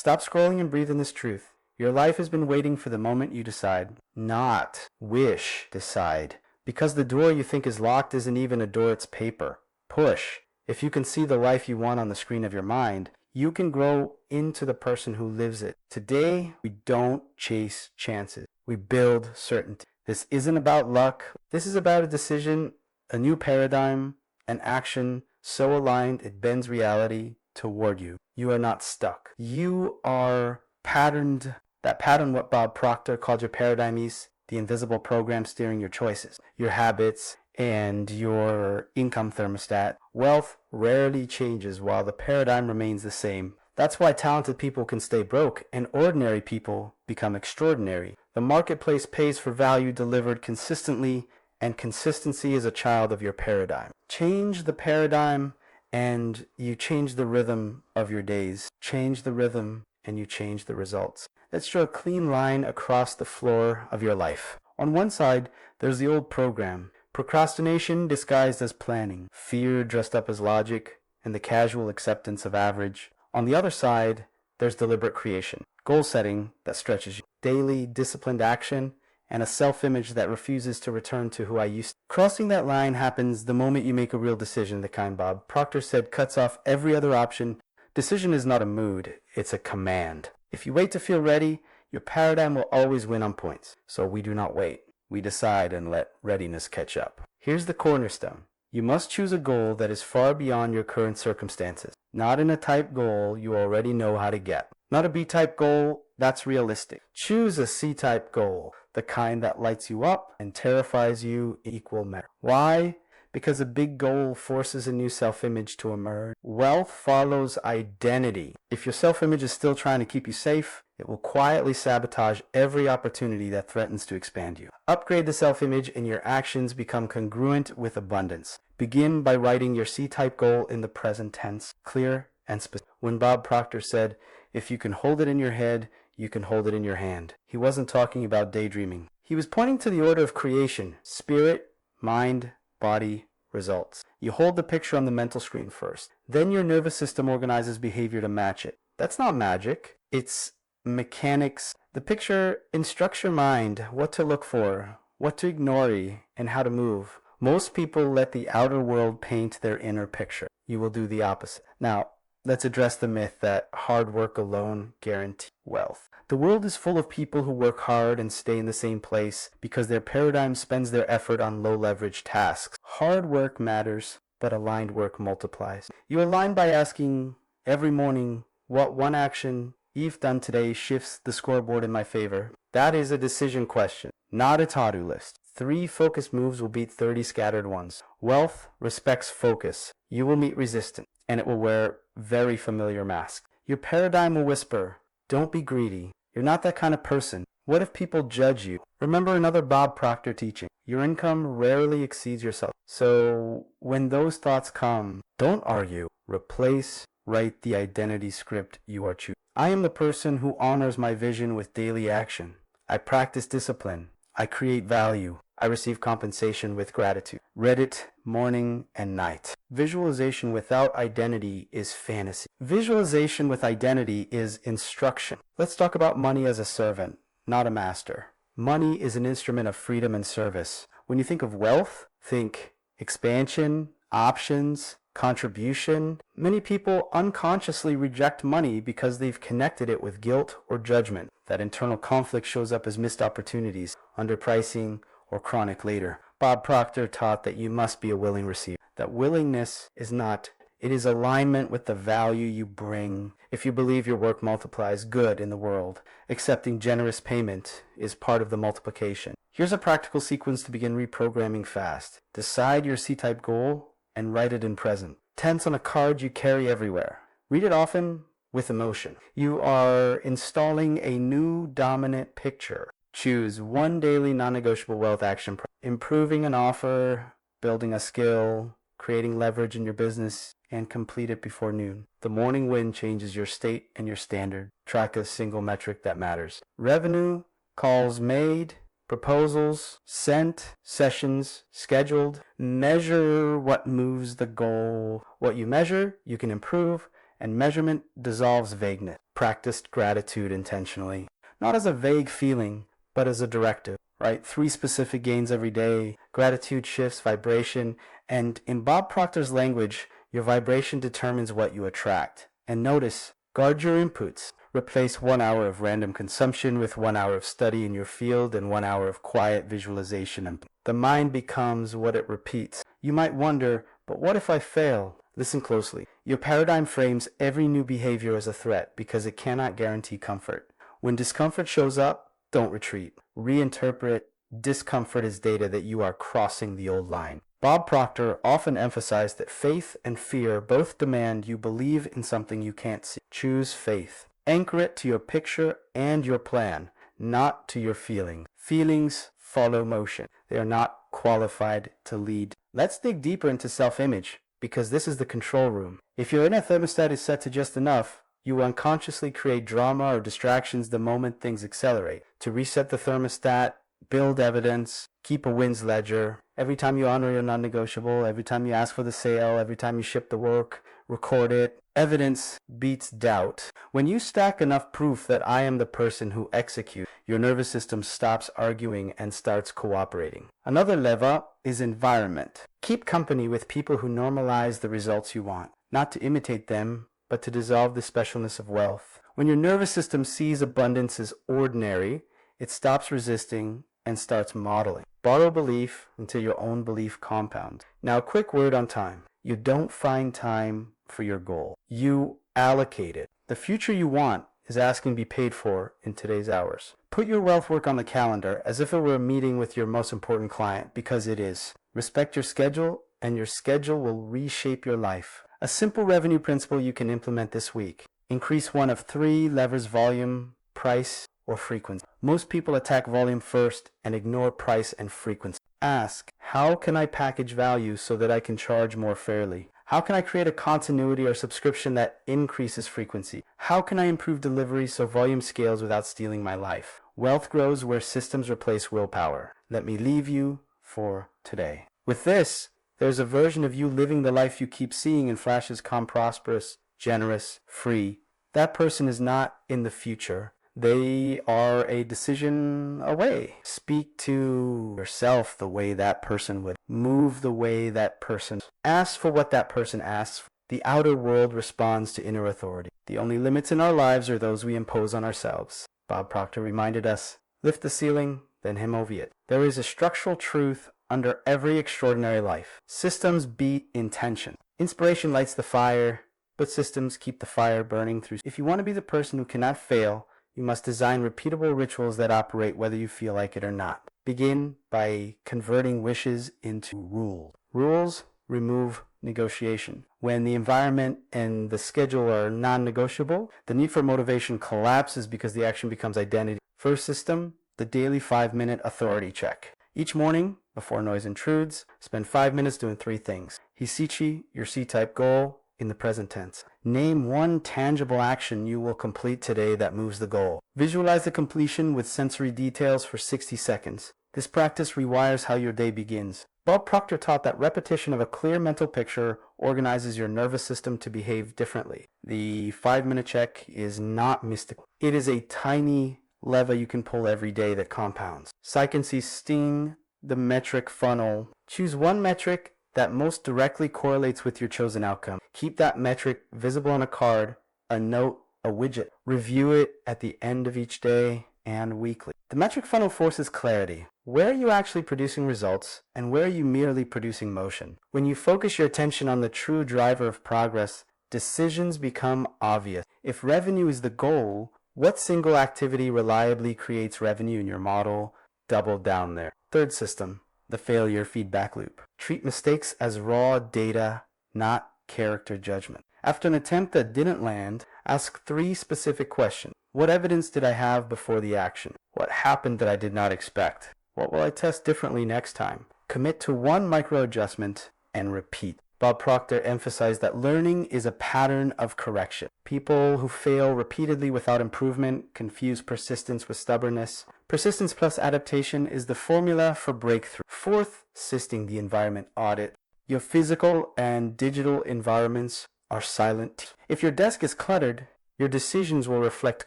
Stop scrolling and breathe in this truth. Your life has been waiting for the moment you decide. Not wish, decide. Because the door you think is locked isn't even a door, it's paper. Push. If you can see the life you want on the screen of your mind, you can grow into the person who lives it. Today, we don't chase chances. We build certainty. This isn't about luck. This is about a decision, a new paradigm, an action so aligned it bends reality toward you. You are not stuck. You are patterned. That pattern, what Bob Proctor called your paradigm, is the invisible program steering your choices, your habits, and your income thermostat. Wealth rarely changes while the paradigm remains the same. That's why talented people can stay broke and ordinary people become extraordinary. The marketplace pays for value delivered consistently, and consistency is a child of your paradigm. Change the paradigm and you change the rhythm of your days. Change the rhythm and you change the results. Let's draw a clean line across the floor of your life. On one side, there's the old program. Procrastination disguised as planning. Fear dressed up as logic, and the casual acceptance of average. On the other side, there's deliberate creation. Goal setting that stretches you. Daily disciplined action, and a self-image that refuses to return to who I used to. Crossing that line happens the moment you make a real decision, the kind Bob Proctor said cuts off every other option. Decision is not a mood, it's a command. If you wait to feel ready, your paradigm will always win on points. So we do not wait. We decide and let readiness catch up. Here's the cornerstone. You must choose a goal that is far beyond your current circumstances. Not in a type goal you already know how to get. Not a B-type goal that's realistic. Choose a C-type goal, the kind that lights you up and terrifies you in equal measure. Why? Because a big goal forces a new self-image to emerge. Wealth follows identity. If your self-image is still trying to keep you safe, it will quietly sabotage every opportunity that threatens to expand you. Upgrade the self-image and your actions become congruent with abundance. Begin by writing your C-type goal in the present tense, clear and specific. When Bob Proctor said, if you can hold it in your head, you can hold it in your hand, he wasn't talking about daydreaming. He was pointing to the order of creation: spirit, mind, body, results. You hold the picture on the mental screen first. Then your nervous system organizes behavior to match it. That's not magic. It's mechanics. The picture instructs your mind what to look for, what to ignore, and how to move. Most people let the outer world paint their inner picture. You will do the opposite. Now, let's address the myth that hard work alone guarantees wealth. The world is full of people who work hard and stay in the same place because their paradigm spends their effort on low-leverage tasks. Hard work matters, but aligned work multiplies. You align by asking every morning, what one action you've done today shifts the scoreboard in my favor? That is a decision question, not a to-do list. 3 focused moves will beat 30 scattered ones. Wealth respects focus. You will meet resistance, and it will wear very familiar masks. Your paradigm will whisper, don't be greedy. You're not that kind of person. What if people judge you? Remember another Bob Proctor teaching. Your income rarely exceeds yourself. So when those thoughts come, don't argue. Replace, write the identity script you are choosing. I am the person who honors my vision with daily action. I practice discipline. I create value. I receive compensation with gratitude. Read it morning and night. Visualization without identity is fantasy. Visualization with identity is instruction. Let's talk about money as a servant, not a master. Money is an instrument of freedom and service. When you think of wealth, think expansion, options, contribution. Many people unconsciously reject money because they've connected it with guilt or judgment. That internal conflict shows up as missed opportunities, underpricing, or chronic labor. Bob Proctor taught that you must be a willing receiver. That willingness is not, it is alignment with the value you bring. If you believe your work multiplies good in the world, accepting generous payment is part of the multiplication. Here's a practical sequence to begin reprogramming fast. Decide your C-type goal and write it in present tense on a card you carry everywhere. Read it often with emotion. You are installing a new dominant picture. Choose one daily non-negotiable wealth action. Improving an offer, building a skill, creating leverage in your business, and complete it before noon. The morning win changes your state and your standard. Track a single metric that matters. Revenue, calls made, proposals, sent, sessions, scheduled. Measure what moves the goal. What you measure, you can improve, and measurement dissolves vagueness. practiced gratitude intentionally, not as a vague feeling, but as a directive, right? 3 specific gains every day, gratitude shifts vibration, and in Bob Proctor's language, your vibration determines what you attract. And notice, guard your inputs. Replace 1 hour of random consumption with 1 hour of study in your field and 1 hour of quiet visualization. The mind becomes what it repeats. You might wonder, but what if I fail? Listen closely. Your paradigm frames every new behavior as a threat because it cannot guarantee comfort. When discomfort shows up, don't retreat. Reinterpret discomfort as data that you are crossing the old line. Bob Proctor often emphasized that faith and fear both demand you believe in something you can't see. Choose faith. Anchor it to your picture and your plan, not to your feelings. Feelings follow motion. They are not qualified to lead. Let's dig deeper into self-image, because this is the control room. If your inner thermostat is set to just enough, you unconsciously create drama or distractions the moment things accelerate. To reset the thermostat, build evidence, keep a wins ledger. Every time you honor your non-negotiable, every time you ask for the sale, every time you ship the work, record it. Evidence beats doubt. When you stack enough proof that I am the person who executes, your nervous system stops arguing and starts cooperating. Another lever is environment. Keep company with people who normalize the results you want, not to imitate them, but to dissolve the specialness of wealth. When your nervous system sees abundance as ordinary, it stops resisting and starts modeling. Borrow belief until your own belief compounds. Now, a quick word on time. You don't find time for your goal. You allocate it. The future you want is asking to be paid for in today's hours. Put your wealth work on the calendar as if it were a meeting with your most important client, because it is. Respect your schedule, and your schedule will reshape your life. A simple revenue principle you can implement this week. Increase one of 3 levers: volume, price, or frequency. Most people attack volume first and ignore price and frequency. Ask, how can I package value so that I can charge more fairly? How can I create a continuity or subscription that increases frequency? How can I improve delivery so volume scales without stealing my life? Wealth grows where systems replace willpower. Let me leave you for today. With this, there's a version of you living the life you keep seeing in flashes: calm, prosperous, generous, free. That person is not in the future. They are a decision away. Speak to yourself the way that person would. Move the way that person. Ask for what that person asks for. The outer world responds to inner authority. The only limits in our lives are those we impose on ourselves. Bob Proctor reminded us, lift the ceiling, then him over it. There is a structural truth under every extraordinary life. Systems beat intention. Inspiration lights the fire, but systems keep the fire burning through. If you want to be the person who cannot fail, you must design repeatable rituals that operate whether you feel like it or not. Begin by converting wishes into rules. Rules remove negotiation. When the environment and the schedule are non-negotiable, the need for motivation collapses because the action becomes identity. First system, the daily 5-minute authority check. Each morning, before noise intrudes, spend 5 minutes doing 3 things. Hisichi, your C-type goal, in the present tense. Name one tangible action you will complete today that moves the goal. Visualize the completion with sensory details for 60 seconds. This practice rewires how your day begins. Bob Proctor taught that repetition of a clear mental picture organizes your nervous system to behave differently. The 5-minute check is not mystical. It is a tiny lever you can pull every day that compounds. Psyche sting the metric funnel. Choose one metric that most directly correlates with your chosen outcome. Keep that metric visible on a card, a note, a widget. Review it at the end of each day and weekly. The metric funnel forces clarity. Where are you actually producing results, and where are you merely producing motion? When you focus your attention on the true driver of progress, decisions become obvious. If revenue is the goal, what single activity reliably creates revenue in your model? Double down there. Third system, the failure feedback loop. Treat mistakes as raw data, not character judgment. After an attempt that didn't land, ask 3 specific questions. What evidence did I have before the action? What happened that I did not expect? What will I test differently next time? Commit to 1 micro adjustment and repeat. Bob Proctor emphasized that learning is a pattern of correction. People who fail repeatedly without improvement confuse persistence with stubbornness. Persistence plus adaptation is the formula for breakthrough. Fourth, assisting the environment audit. Your physical and digital environments are silent. If your desk is cluttered, Your decisions will reflect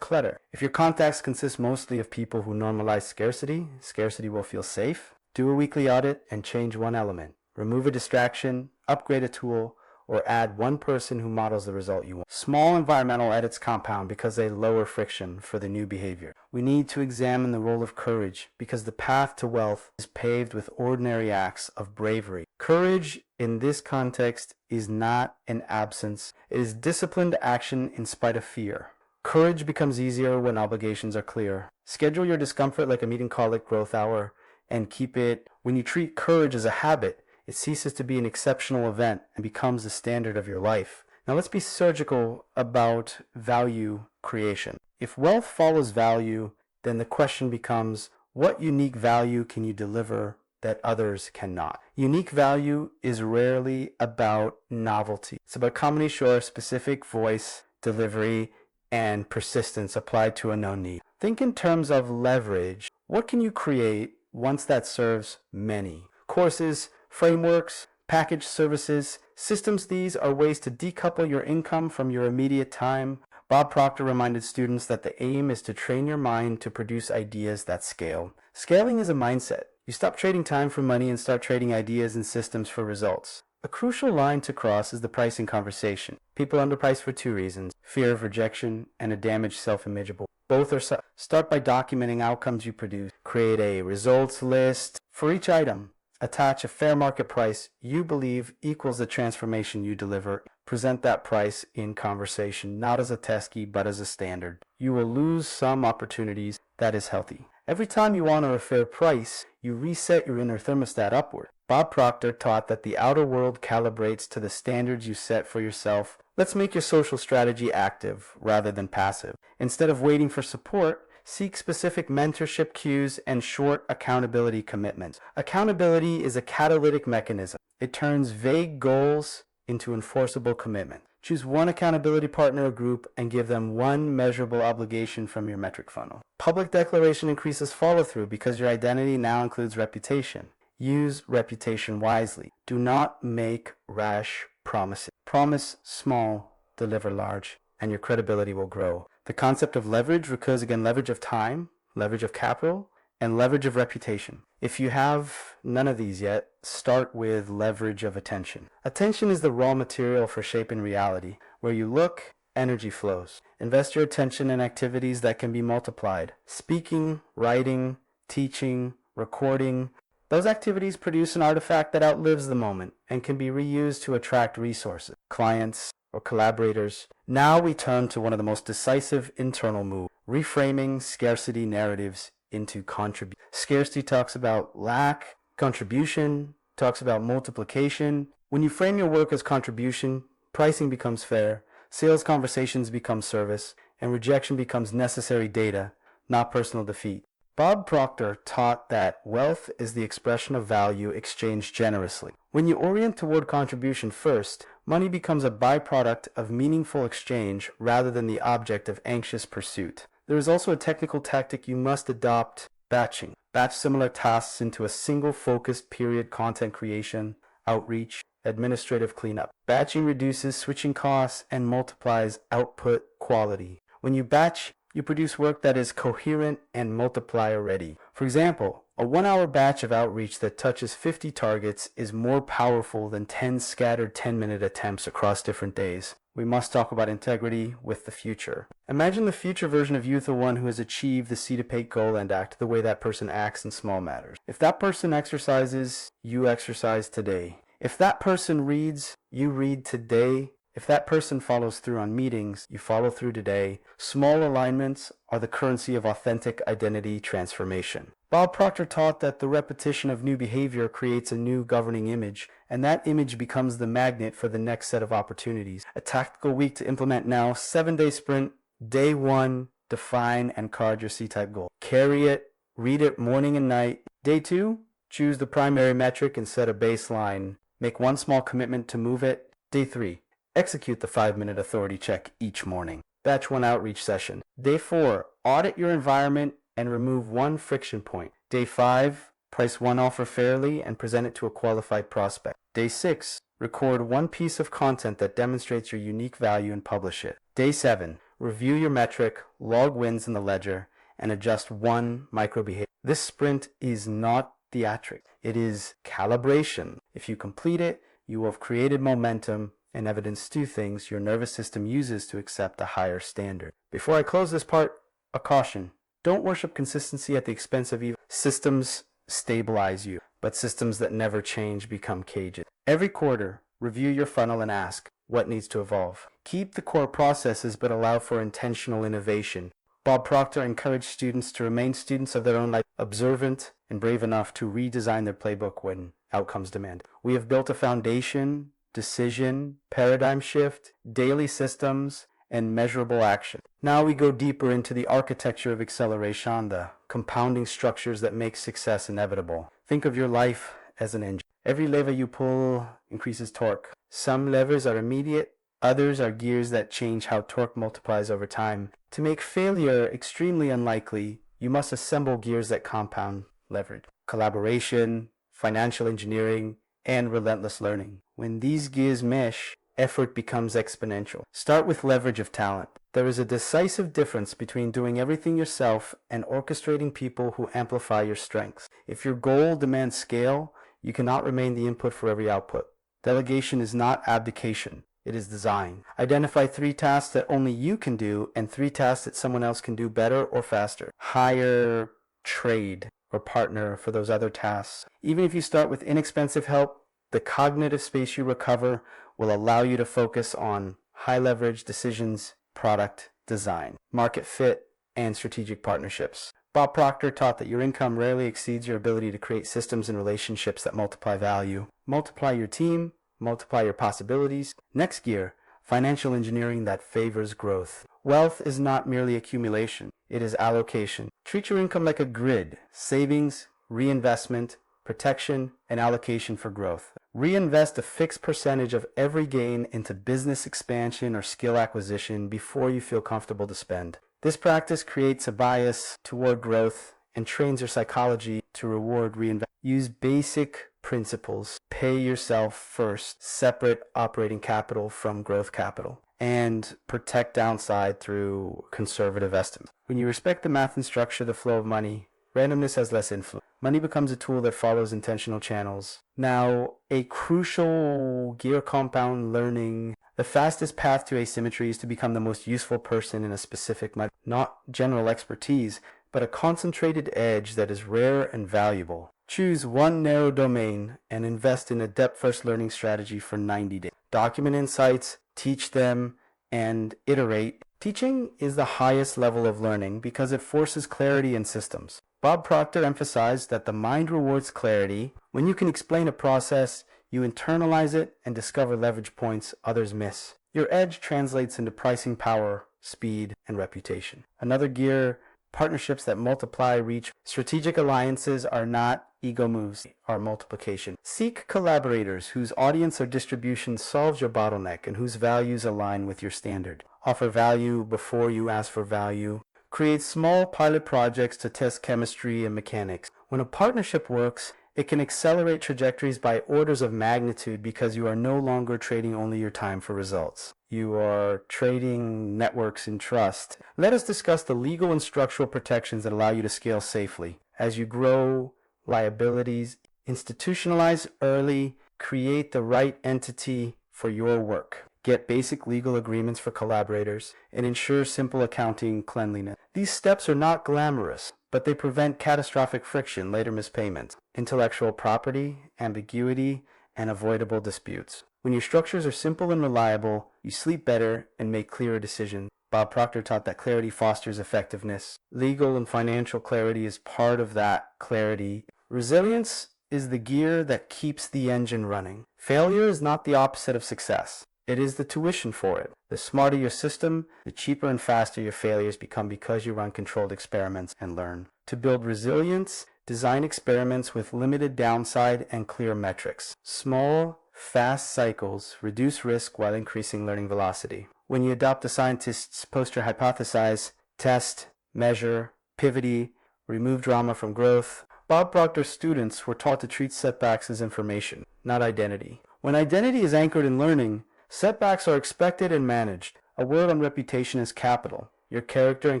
clutter. If your contacts consist mostly of people who normalize scarcity, scarcity will feel safe. Do a weekly audit and change one element. Remove a distraction, upgrade a tool, or add one person who models the result you want. Small environmental edits compound because they lower friction for the new behavior. We need to examine the role of courage because the path to wealth is paved with ordinary acts of bravery. Courage in this context is not an absence. It is disciplined action in spite of fear. Courage becomes easier when obligations are clear. Schedule your discomfort like a meeting call at growth hour and keep it. When you treat courage as a habit, it ceases to be an exceptional event and becomes the standard of your life. Now let's be surgical about value creation. If wealth follows value, then the question becomes, what unique value can you deliver that others cannot? Unique value is rarely about novelty. It's about combination of specific voice, delivery, and persistence applied to a known need. Think in terms of leverage. What can you create once that serves many? Courses, frameworks, packaged services, systems. These are ways to decouple your income from your immediate time. Bob Proctor reminded students that the aim is to train your mind to produce ideas that scale. Scaling is a mindset. You stop trading time for money and start trading ideas and systems for results. A crucial line to cross is the pricing conversation. People underprice for two reasons: fear of rejection and a damaged self-image. Both are start by documenting outcomes you produce. Create a results list for each item. Attach a fair market price you believe equals the transformation you deliver. Present that price in conversation, not as a test key, but as a standard. You will lose some opportunities. That is healthy. Every time you honor a fair price, you reset your inner thermostat upward. Bob Proctor taught that the outer world calibrates to the standards you set for yourself. Let's make your social strategy active rather than passive. Instead of waiting for support, seek specific mentorship cues and short accountability commitments. Accountability is a catalytic mechanism. It turns vague goals into enforceable commitment. Choose one accountability partner or group and give them one measurable obligation from your metric funnel. Public declaration increases follow-through because your identity now includes reputation. Use reputation wisely. Do not make rash promises. Promise small, deliver large, and your credibility will grow. The concept of leverage recurs again: leverage of time, leverage of capital, and leverage of reputation. If you have none of these yet, start with leverage of attention. Attention is the raw material for shaping reality. Where you look, energy flows. Invest your attention in activities that can be multiplied. Speaking, writing, teaching, recording. Those activities produce an artifact that outlives the moment and can be reused to attract resources, clients, or collaborators. Now we turn to one of the most decisive internal moves: reframing scarcity narratives into contribution. Scarcity talks about lack, contribution talks about multiplication. When you frame your work as contribution, pricing becomes fair, sales conversations become service, and rejection becomes necessary data, not personal defeat. Bob Proctor taught that wealth is the expression of value exchanged generously. When you orient toward contribution first, money becomes a byproduct of meaningful exchange rather than the object of anxious pursuit. There is also a technical tactic you must adopt: batching. Batch similar tasks into a single focused period: content creation, outreach, administrative cleanup. Batching reduces switching costs and multiplies output quality. When you batch, you produce work that is coherent and multiplier ready. For example, a 1-hour batch of outreach that touches 50 targets is more powerful than 10 scattered 10-minute attempts across different days. We must talk about integrity with the future. Imagine the future version of you, the one who has achieved the C-to-Pay goal, and act the way that person acts in small matters. If that person exercises, you exercise today. If that person reads, you read today. If that person follows through on meetings, you follow through today. Small alignments are the currency of authentic identity transformation. Bob Proctor taught that the repetition of new behavior creates a new governing image, and that image becomes the magnet for the next set of opportunities. A tactical week to implement now: 7-day sprint. Day 1, define and card your C-type goal. Carry it, read it morning and night. Day 2, choose the primary metric and set a baseline. Make one small commitment to move it. Day 3, execute the 5-minute authority check each morning. Batch 1 outreach session. Day 4, audit your environment and remove one friction point. Day 5, price one offer fairly and present it to a qualified prospect. Day 6, record one piece of content that demonstrates your unique value and publish it. Day 7, Review your metric, log wins in the ledger, and adjust one micro behavior. This sprint is not theatric. It is calibration. If you complete it, you will have created momentum and evidence two things your nervous system uses to accept a higher standard. Before I close this part, a caution. Don't worship consistency at the expense of evil. Systems stabilize you, but systems that never change become cages. Every quarter, review your funnel and ask, what needs to evolve? Keep the core processes, but allow for intentional innovation. Bob Proctor encouraged students to remain students of their own life, observant and brave enough to redesign their playbook when outcomes demand. We have built a foundation, decision, paradigm shift, daily systems, and measurable action. Now we go deeper into the architecture of acceleration, the compounding structures that make success inevitable. Think of your life as an engine. Every lever you pull increases torque. Some levers are immediate, others are gears that change how torque multiplies over time. To make failure extremely unlikely, you must assemble gears that compound leverage. Collaboration, financial engineering, and relentless learning. When these gears mesh, effort becomes exponential. Start with leverage of talent. There is a decisive difference between doing everything yourself and orchestrating people who amplify your strengths. If your goal demands scale, you cannot remain the input for every output. Delegation is not abdication. It is design. Identify 3 tasks that only you can do and 3 tasks that someone else can do better or faster. Hire, trade, or partner for those other tasks. Even if you start with inexpensive help, the cognitive space you recover will allow you to focus on high leverage decisions, product design, market fit, and strategic partnerships. Bob Proctor taught that your income rarely exceeds your ability to create systems and relationships that multiply value. Multiply your team, multiply your possibilities. Next gear, financial engineering that favors growth. Wealth is not merely accumulation, it is allocation. Treat your income like a grid: savings, reinvestment, protection, and allocation for growth. Reinvest a fixed percentage of every gain into business expansion or skill acquisition before you feel comfortable to spend. This practice creates a bias toward growth and trains your psychology to reward reinvestment. Use basic principles. Pay yourself first, separate operating capital from growth capital, and protect downside through conservative estimates. When you respect the math and structure the flow of money, randomness has less influence. Money becomes a tool that follows intentional channels. Now, a crucial gear compound learning. The fastest path to asymmetry is to become the most useful person in a specific matter. Not general expertise, but a concentrated edge that is rare and valuable. Choose one narrow domain and invest in a depth-first learning strategy for 90 days. Document insights, teach them, and iterate. Teaching is the highest level of learning because it forces clarity in systems. Bob Proctor emphasized that the mind rewards clarity. When you can explain a process, you internalize it and discover leverage points others miss. Your edge translates into pricing power, speed, and reputation. Another gear, partnerships that multiply reach. Strategic alliances are not ego moves, are multiplication. Seek collaborators whose audience or distribution solves your bottleneck and whose values align with your standard. Offer value before you ask for value. Create small pilot projects to test chemistry and mechanics. When a partnership works, it can accelerate trajectories by orders of magnitude because you are no longer trading only your time for results. You are trading networks and trust. Let us discuss the legal and structural protections that allow you to scale safely. As you grow liabilities, institutionalize early, create the right entity for your work. Get basic legal agreements for collaborators, and ensure simple accounting cleanliness. These steps are not glamorous, but they prevent catastrophic friction, later mispayments, intellectual property, ambiguity, and avoidable disputes. When your structures are simple and reliable, you sleep better and make clearer decisions. Bob Proctor taught that clarity fosters effectiveness. Legal and financial clarity is part of that clarity. Resilience is the gear that keeps the engine running. Failure is not the opposite of success. It is the tuition for it. The smarter your system, the cheaper and faster your failures become because you run controlled experiments and learn. To build resilience, design experiments with limited downside and clear metrics. Small, fast cycles reduce risk while increasing learning velocity. When you adopt the scientist's poster hypothesize, test, measure, pivot, remove drama from growth, Bob Proctor's students were taught to treat setbacks as information, not identity. When identity is anchored in learning, setbacks are expected and managed. A word on reputation is capital. Your character and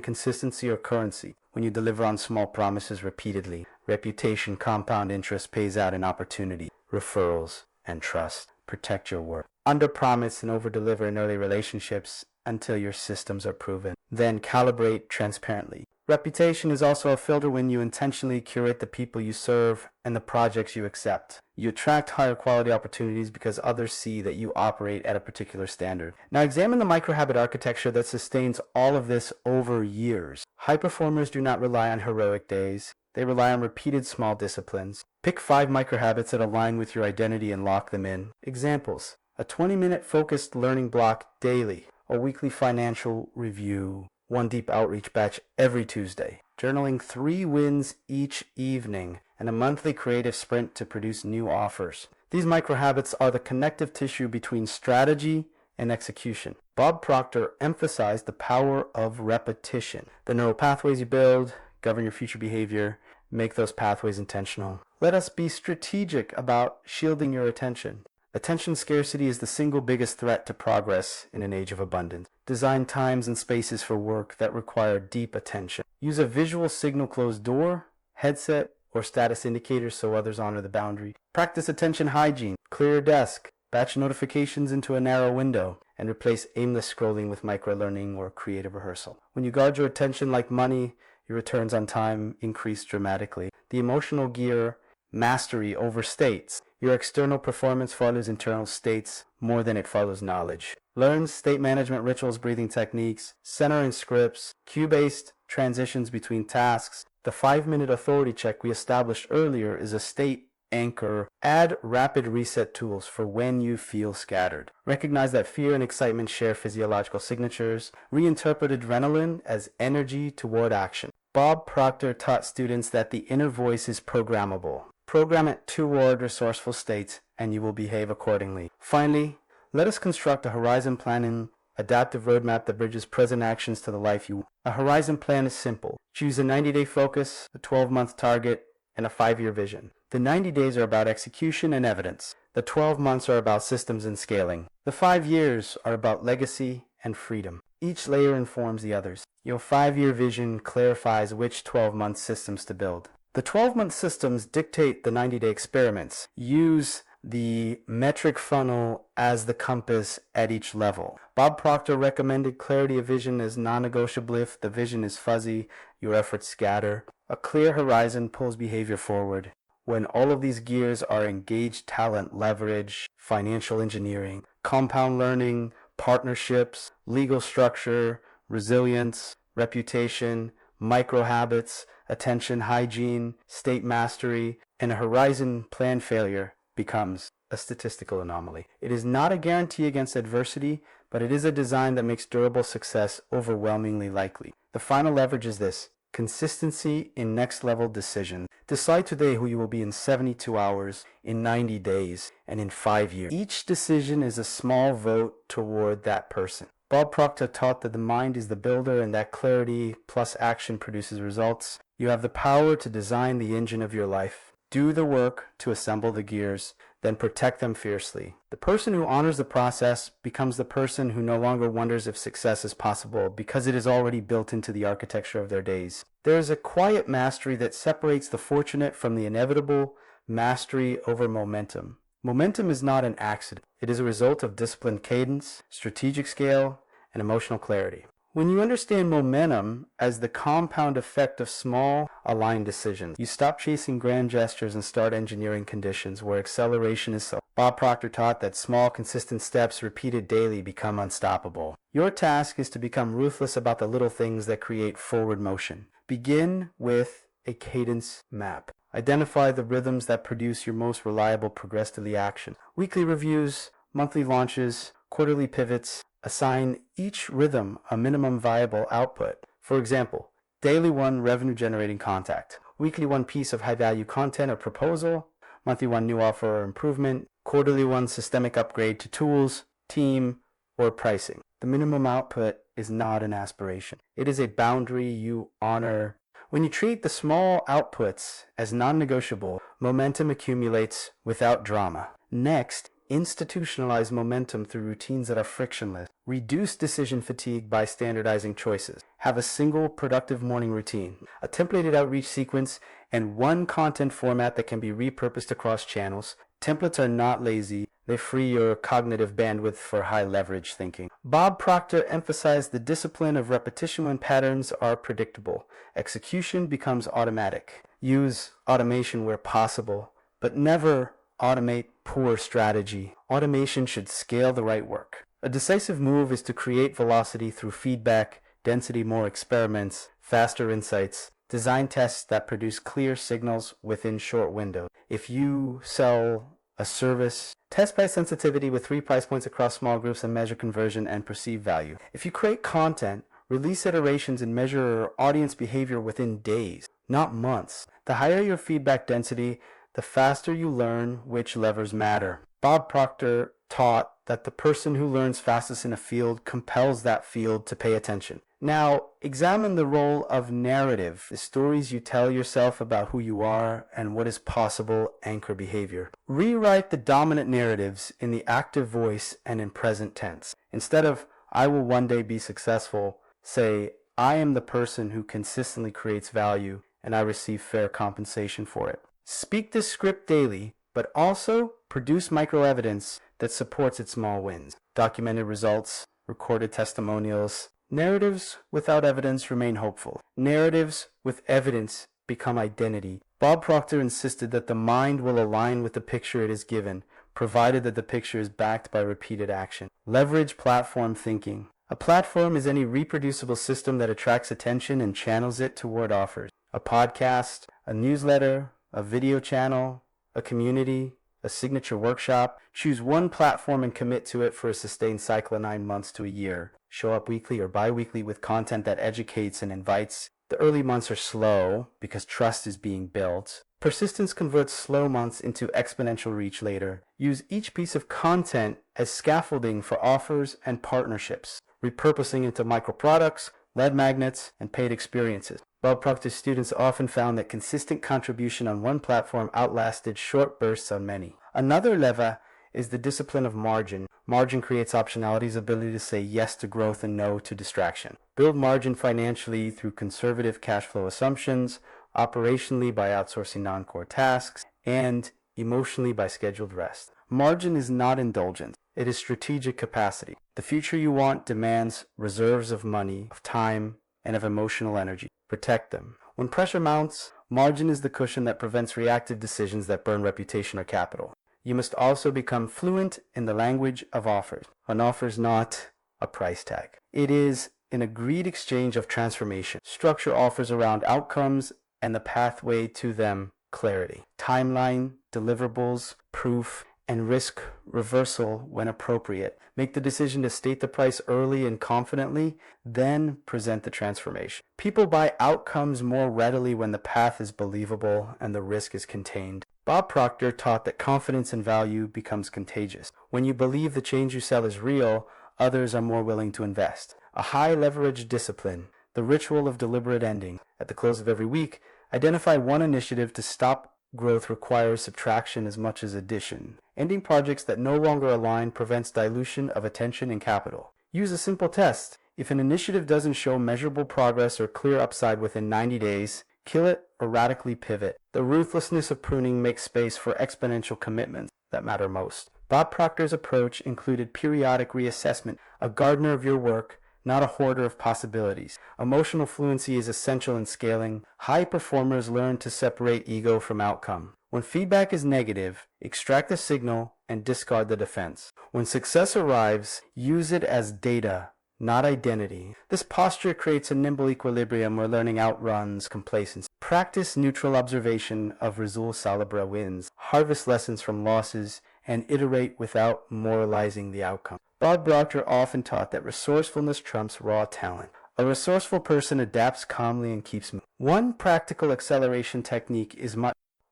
consistency are currency. When you deliver on small promises repeatedly, reputation compound interest pays out in opportunity, referrals, and trust. Protect your word. Under-promise and over-deliver in early relationships until your systems are proven. Then calibrate transparently. Reputation is also a filter when you intentionally curate the people you serve and the projects you accept. You attract higher quality opportunities because others see that you operate at a particular standard. Now examine the microhabit architecture that sustains all of this over years. High performers do not rely on heroic days. They rely on repeated small disciplines. Pick 5 microhabits that align with your identity and lock them in. Examples: a 20-minute focused learning block daily, a weekly financial review, 1 deep outreach batch every Tuesday, journaling 3 wins each evening, and a monthly creative sprint to produce new offers. These microhabits are the connective tissue between strategy and execution. Bob Proctor emphasized the power of repetition. The neural pathways you build govern your future behavior. Make those pathways intentional. Let us be strategic about shielding your attention. Attention scarcity is the single biggest threat to progress in an age of abundance. Design times and spaces for work that require deep attention. Use a visual signal closed door, headset, or status indicators so others honor the boundary. Practice attention hygiene. Clear your desk. Batch notifications into a narrow window, and replace aimless scrolling with micro-learning or creative rehearsal. When you guard your attention like money, your returns on time increase dramatically. The emotional gear mastery overstates. Your external performance follows internal states more than it follows knowledge. Learn state management rituals, breathing techniques, centering scripts, cue-based transitions between tasks. The 5-minute authority check we established earlier is a state anchor. Add rapid reset tools for when you feel scattered. Recognize that fear and excitement share physiological signatures. Reinterpret adrenaline as energy toward action. Bob Proctor taught students that the inner voice is programmable. Program it toward resourceful states and you will behave accordingly. Finally, let us construct a horizon planning adaptive roadmap that bridges present actions to the life you want. A horizon plan is simple. Choose a 90-day focus, a 12-month target, and a 5-year vision. The 90 days are about execution and evidence. The 12 months are about systems and scaling. The 5 years are about legacy and freedom. Each layer informs the others. Your 5-year vision clarifies which 12-month systems to build. The 12-month systems dictate the 90-day experiments. Use the metric funnel as the compass at each level. Bob Proctor recommended clarity of vision as non-negotiable. If the vision is fuzzy, your efforts scatter. A clear horizon pulls behavior forward. When all of these gears are engaged, talent, leverage, financial engineering, compound learning, partnerships, legal structure, resilience, reputation, micro habits, attention hygiene, state mastery, and a horizon plan failure becomes a statistical anomaly. It is not a guarantee against adversity, but it is a design that makes durable success overwhelmingly likely. The final leverage is this: consistency in next-level decisions. Decide today who you will be in 72 hours, in 90 days, and in 5 years. Each decision is a small vote toward that person. Bob Proctor taught that the mind is the builder and that clarity plus action produces results. You have the power to design the engine of your life. Do the work to assemble the gears, then protect them fiercely. The person who honors the process becomes the person who no longer wonders if success is possible because it is already built into the architecture of their days. There is a quiet mastery that separates the fortunate from the inevitable, mastery over momentum. Momentum is not an accident. It is a result of disciplined cadence, strategic scale, and emotional clarity. When you understand momentum as the compound effect of small, aligned decisions, you stop chasing grand gestures and start engineering conditions where acceleration is so. Bob Proctor taught that small, consistent steps repeated daily become unstoppable. Your task is to become ruthless about the little things that create forward motion. Begin with a cadence map. Identify the rhythms that produce your most reliable progressively action. Weekly reviews, monthly launches, quarterly pivots. Assign each rhythm a minimum viable output. For example, daily 1 revenue generating contact, weekly 1 piece of high value content or proposal, monthly 1 new offer or improvement, quarterly 1 systemic upgrade to tools, team, or pricing. The minimum output is not an aspiration. It is a boundary you honor. When you treat the small outputs as non-negotiable, momentum accumulates without drama. Next, Institutionalize momentum through routines that are frictionless. Reduce decision fatigue by standardizing choices. Have a single productive morning routine, a templated outreach sequence, and one content format that can be repurposed across channels. Templates are not lazy. They free your cognitive bandwidth for high leverage thinking. Bob Proctor emphasized the discipline of repetition when patterns are predictable. Execution becomes automatic. Use automation where possible, but never automate poor strategy. Automation should scale the right work. A decisive move is to create velocity through feedback, density, more experiments, faster insights, design tests that produce clear signals within short windows. If you sell a service, test price sensitivity with 3 price points across small groups and measure conversion and perceived value. If you create content, release iterations and measure audience behavior within days, not months. The higher your feedback density, the faster you learn which levers matter. Bob Proctor taught that the person who learns fastest in a field compels that field to pay attention. Now, examine the role of narrative. The stories you tell yourself about who you are and what is possible anchor behavior. Rewrite the dominant narratives in the active voice and in present tense. Instead of, I will one day be successful, say, I am the person who consistently creates value and I receive fair compensation for it. Speak this script daily, but also produce microevidence that supports its small wins. Documented results, recorded testimonials. Narratives without evidence remain hopeful. Narratives with evidence become identity. Bob Proctor insisted that the mind will align with the picture it is given, provided that the picture is backed by repeated action. Leverage platform thinking. A platform is any reproducible system that attracts attention and channels it toward offers. A podcast, a newsletter, a video channel, a community, a signature workshop. Choose one platform and commit to it for a sustained cycle of 9 months to a year. Show up weekly or bi-weekly with content that educates and invites. The early months are slow because trust is being built. Persistence converts slow months into exponential reach later. Use each piece of content as scaffolding for offers and partnerships, repurposing into micro-products, lead magnets, and paid experiences. Bob Proctor's students often found that consistent contribution on one platform outlasted short bursts on many. Another lever is the discipline of margin. Margin creates optionality's ability to say yes to growth and no to distraction. Build margin financially through conservative cash flow assumptions, operationally by outsourcing non-core tasks, and emotionally by scheduled rest. Margin is not indulgence. It is strategic capacity. The future you want demands reserves of money, of time, and of emotional energy. Protect them. When pressure mounts, margin is the cushion that prevents reactive decisions that burn reputation or capital. You must also become fluent in the language of offers. An offer is not a price tag. It is an agreed exchange of transformation. Structure offers around outcomes and the pathway to them, clarity. Timeline, deliverables, proof, and risk reversal when appropriate. Make the decision to state the price early and confidently, then present the transformation. People buy outcomes more readily when the path is believable and the risk is contained. Bob Proctor taught that confidence in value becomes contagious. When you believe the change you sell is real, others are more willing to invest. A high leverage discipline, the ritual of deliberate ending. At the close of every week, identify one initiative to stop. Growth requires subtraction as much as addition. Ending projects that no longer align prevents dilution of attention and capital. Use a simple test. If an initiative doesn't show measurable progress or clear upside within 90 days, kill it or radically pivot. The ruthlessness of pruning makes space for exponential commitments that matter most. Bob Proctor's approach included periodic reassessment, a gardener of your work, not a hoarder of possibilities. Emotional fluency is essential in scaling. High performers learn to separate ego from outcome. When feedback is negative, extract the signal and discard the defense. When success arrives, use it as data, not identity. This posture creates a nimble equilibrium where learning outruns complacency. Practice neutral observation of Rasul Salabra wins. Harvest lessons from losses and iterate without moralizing the outcome. Bob Proctor often taught that resourcefulness trumps raw talent. A resourceful person adapts calmly and keeps moving. One practical acceleration technique is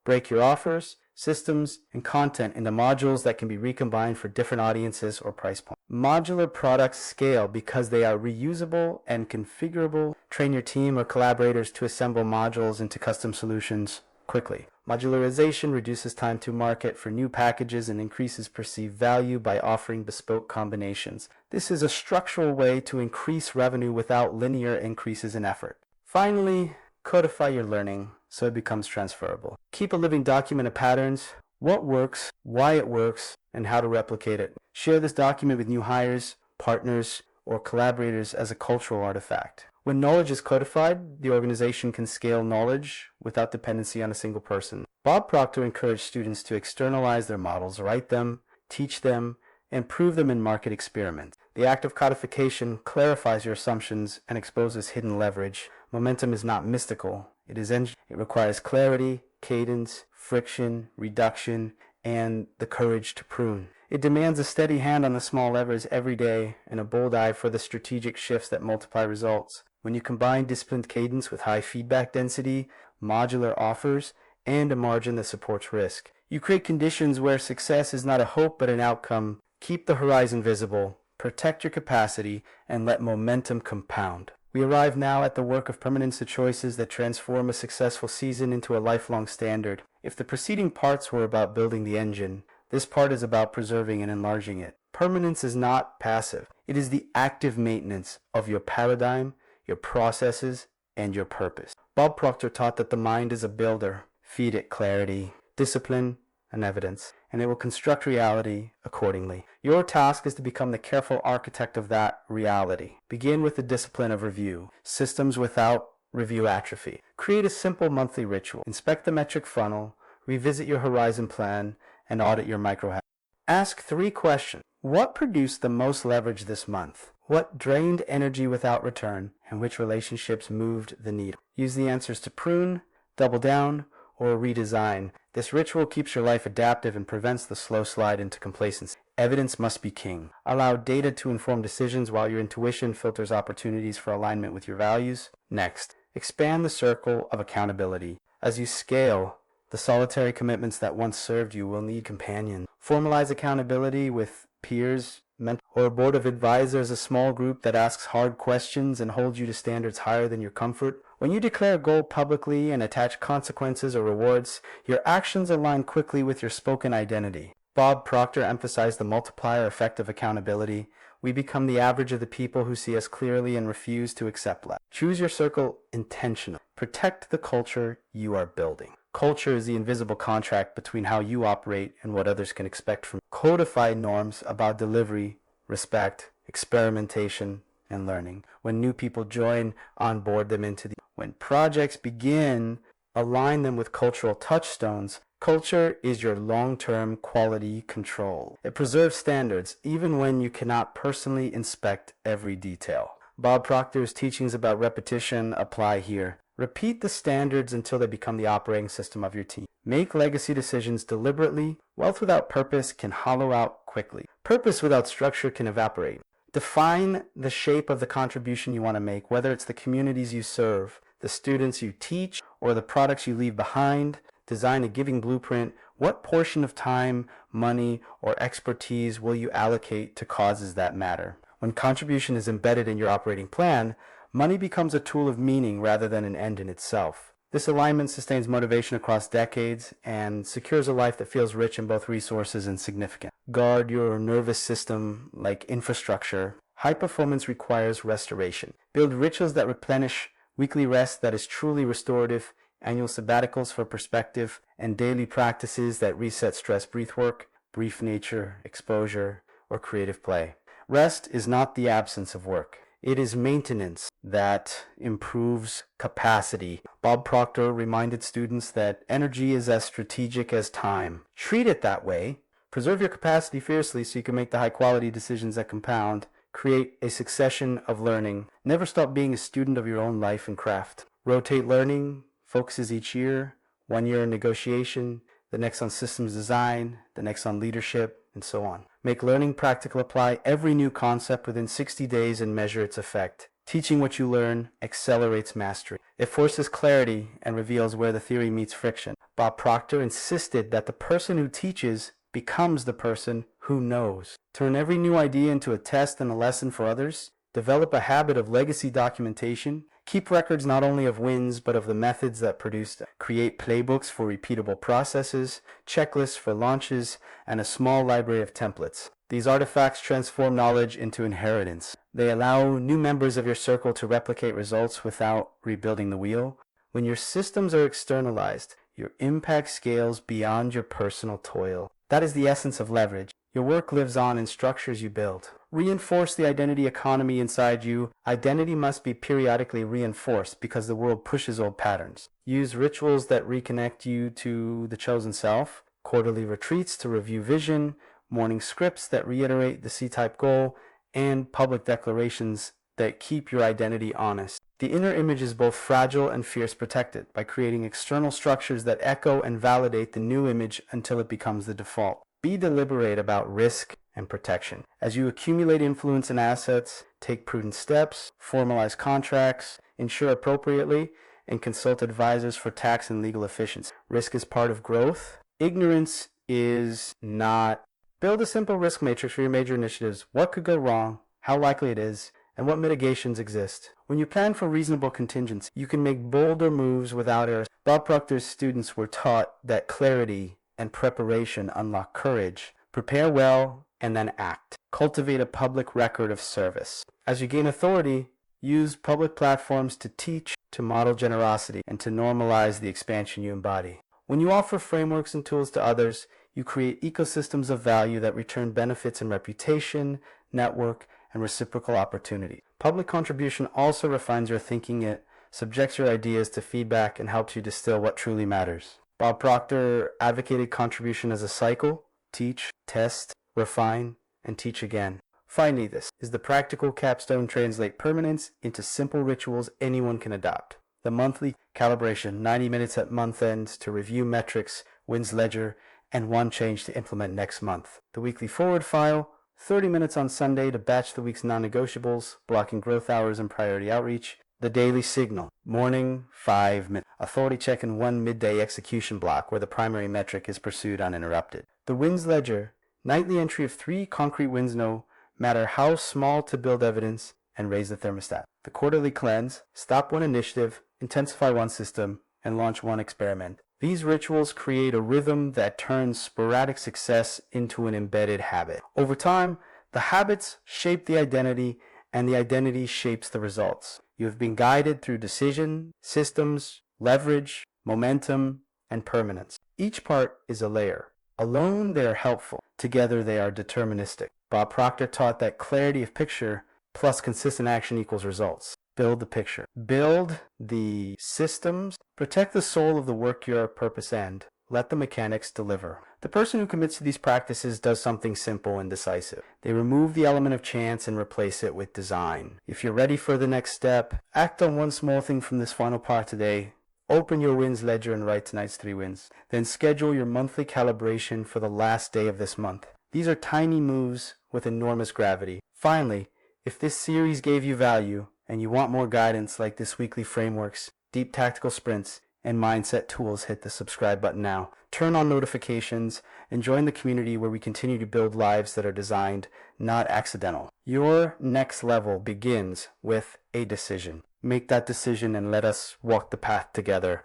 break your offers, systems, and content into modules that can be recombined for different audiences or price points. Modular products scale because they are reusable and configurable. Train your team or collaborators to assemble modules into custom solutions quickly. Modularization reduces time to market for new packages and increases perceived value by offering bespoke combinations. This is a structural way to increase revenue without linear increases in effort. Finally, codify your learning so it becomes transferable. Keep a living document of patterns, what works, why it works, and how to replicate it. Share this document with new hires, partners, or collaborators as a cultural artifact. When knowledge is codified, the organization can scale knowledge without dependency on a single person. Bob Proctor encouraged students to externalize their models, write them, teach them, and prove them in market experiments. The act of codification clarifies your assumptions and exposes hidden leverage. Momentum is not mystical. It is It requires clarity, cadence, friction, reduction, and the courage to prune. It demands a steady hand on the small levers every day and a bold eye for the strategic shifts that multiply results. When you combine disciplined cadence with high feedback density, modular offers, and a margin that supports risk, you create conditions where success is not a hope but an outcome. Keep the horizon visible, protect your capacity, and let momentum compound. We arrive now at the work of permanence to choices that transform a successful season into a lifelong standard. If the preceding parts were about building the engine, this part is about preserving and enlarging it. Permanence is not passive. It is the active maintenance of your paradigm, your processes, and your purpose. Bob Proctor taught that the mind is a builder. Feed it clarity, discipline, and evidence, and it will construct reality accordingly. Your task is to become the careful architect of that reality. Begin with the discipline of review. Systems without review atrophy. Create a simple monthly ritual. Inspect the metric funnel, revisit your horizon plan, and audit your micro habits. Ask 3 questions. What produced the most leverage this month? What drained energy without return? And which relationships moved the needle? Use the answers to prune, double down, or redesign. This ritual keeps your life adaptive and prevents the slow slide into complacency. Evidence must be king. Allow data to inform decisions while your intuition filters opportunities for alignment with your values. Next, expand the circle of accountability. As you scale, the solitary commitments that once served you will need companions. Formalize accountability with peers, mentors, or a board of advisors, a small group that asks hard questions and holds you to standards higher than your comfort. When you declare a goal publicly and attach consequences or rewards, your actions align quickly with your spoken identity. Bob Proctor emphasized the multiplier effect of accountability. We become the average of the people who see us clearly and refuse to accept less. Choose your circle intentionally. Protect the culture you are building. Culture is the invisible contract between how you operate and what others can expect from you. Codify norms about delivery, respect, experimentation, and learning. When new people join, onboard them into the... When projects begin, align them with cultural touchstones. Culture is your long-term quality control. It preserves standards even when you cannot personally inspect every detail. Bob Proctor's teachings about repetition apply here. Repeat the standards until they become the operating system of your team. Make legacy decisions deliberately. Wealth without purpose can hollow out quickly. Purpose without structure can evaporate. Define the shape of the contribution you want to make, whether it's the communities you serve, the students you teach, or the products you leave behind. Design a giving blueprint. What portion of time, money, or expertise will you allocate to causes that matter? When contribution is embedded in your operating plan, money becomes a tool of meaning rather than an end in itself. This alignment sustains motivation across decades and secures a life that feels rich in both resources and significance. Guard your nervous system like infrastructure. High performance requires restoration. Build rituals that replenish, weekly rest that is truly restorative, annual sabbaticals for perspective, and daily practices that reset stress breathwork, brief nature, exposure, or creative play. Rest is not the absence of work. It is maintenance that improves capacity. Bob Proctor reminded students that energy is as strategic as time. Treat it that way. Preserve your capacity fiercely so you can make the high-quality decisions that compound. Create a succession of learning. Never stop being a student of your own life and craft. Rotate learning, focuses each year, 1 year in negotiation, the next on systems design, the next on leadership, and so on. Make learning practical. Apply every new concept within 60 days and measure its effect. Teaching what you learn accelerates mastery. It forces clarity and reveals where the theory meets friction. Bob Proctor insisted that the person who teaches becomes the person who knows. Turn every new idea into a test and a lesson for others. Develop a habit of legacy documentation. Keep records not only of wins, but of the methods that produced them. Create playbooks for repeatable processes, checklists for launches, and a small library of templates. These artifacts transform knowledge into inheritance. They allow new members of your circle to replicate results without rebuilding the wheel. When your systems are externalized, your impact scales beyond your personal toil. That is the essence of leverage. Your work lives on in structures you build. Reinforce the identity economy inside you. Identity must be periodically reinforced because the world pushes old patterns. Use rituals that reconnect you to the chosen self, quarterly retreats to review vision, morning scripts that reiterate the C-type goal, and public declarations that keep your identity honest. The inner image is both fragile and fierce protected by creating external structures that echo and validate the new image until it becomes the default. Be deliberate about risk and protection. As you accumulate influence and assets, take prudent steps, formalize contracts, insure appropriately, and consult advisors for tax and legal efficiency. Risk is part of growth. Ignorance is not. Build a simple risk matrix for your major initiatives. What could go wrong, how likely it is, and what mitigations exist. When you plan for reasonable contingency, you can make bolder moves without error. Bob Proctor's students were taught that clarity and preparation unlock courage. Prepare well and then act. Cultivate a public record of service. As you gain authority, use public platforms to teach, to model generosity, and to normalize the expansion you embody. When you offer frameworks and tools to others, you create ecosystems of value that return benefits in reputation, network, and reciprocal opportunity. Public contribution also refines your thinking. It subjects your ideas to feedback and helps you distill what truly matters. Bob Proctor advocated contribution as a cycle: teach, test, refine, and teach again. Finally, this is the practical capstone translate permanence into simple rituals anyone can adopt. The monthly calibration, 90 minutes at month end to review metrics, wins ledger, and one change to implement next month. The weekly forward file, 30 minutes on Sunday to batch the week's non-negotiables, blocking growth hours and priority outreach. The daily signal, morning, 5 minutes. Authority check and one midday execution block where the primary metric is pursued uninterrupted. The wins ledger, nightly entry of 3 concrete wins no matter how small to build evidence and raise the thermostat. The quarterly cleanse, stop one initiative, intensify one system, and launch one experiment. These rituals create a rhythm that turns sporadic success into an embedded habit. Over time, the habits shape the identity, and the identity shapes the results. You have been guided through decision, systems, leverage, momentum, and permanence. Each part is a layer. Alone, they are helpful. Together, they are deterministic. Bob Proctor taught that clarity of picture plus consistent action equals results. Build the picture. Build the systems. Protect the soul of the work your purpose end. Let the mechanics deliver. The person who commits to these practices does something simple and decisive. They remove the element of chance and replace it with design. If you're ready for the next step, act on one small thing from this final part today. Open your wins ledger and write tonight's 3 wins. Then schedule your monthly calibration for the last day of this month. These are tiny moves with enormous gravity. Finally, if this series gave you value and you want more guidance like this weekly frameworks, deep tactical sprints, and mindset tools, hit the subscribe button now. Turn on notifications and join the community where we continue to build lives that are designed, not accidental. Your next level begins with a decision. Make that decision and let us walk the path together.